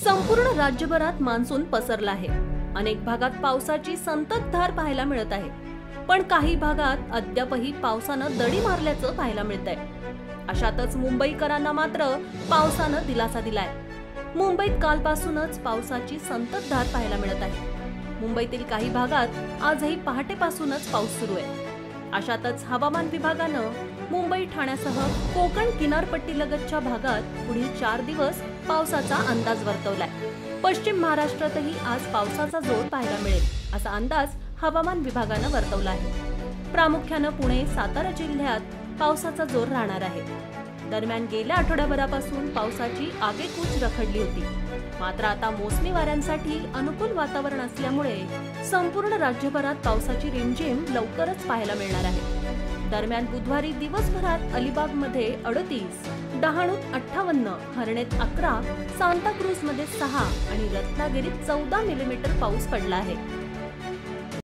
संपूर्ण राज्यभरात मान्सून पसरला आहे। अनेक भागात पावसाची संततधार पाहायला मिळत आहे, पण काही भागात अद्यापही पावसानं दडी मारल्याचं पाहायला मिळतंय। अशातच मुंबईकरांना मात्र पावसानं दिलासा दिलाय। मुंबईत कालपासूनच पावसाची संततधार पाहायला मिळत आहे। मुंबईतील काही भागात आजही पहाटेपासूनच पाऊस सुरू आहे। अशातच हवामान विभागानं मुंबई, ठाण्यासह कोकण किनारपट्टीलगतच्या भागात पुढील 4 दिवस पावसाचा अंदाज वर्तवलाय। पश्चिम महाराष्ट्रातही आज पावसाचा जोर पाहायला मिळेल असा अंदाज हवामान विभागानं वर्तवला आहे। प्रामुख्यानं पुणे, सातारा जिल्ह्यात पावसाचा जोर राहणार आहे। दरम्यान गेल्या आठवड्याभरापासून पावसाची आगेकूच रखडली होती, मात्र आता मोसमी वाऱ्यांसाठी अनुकूल वातावरण असल्यामुळे संपूर्ण राज्यभरात पावसाची रिमझिम लवकरच पाहायला मिळणार आहे। दरम्यान बुधवारी दिवसभरात अलिबागमध्ये 38, डहाणूत 58, हर्णेत 11, सांताक्रूजमध्ये 6 आणि रत्नागिरीत 14 मिलीमीटर पाऊस पडला आहे।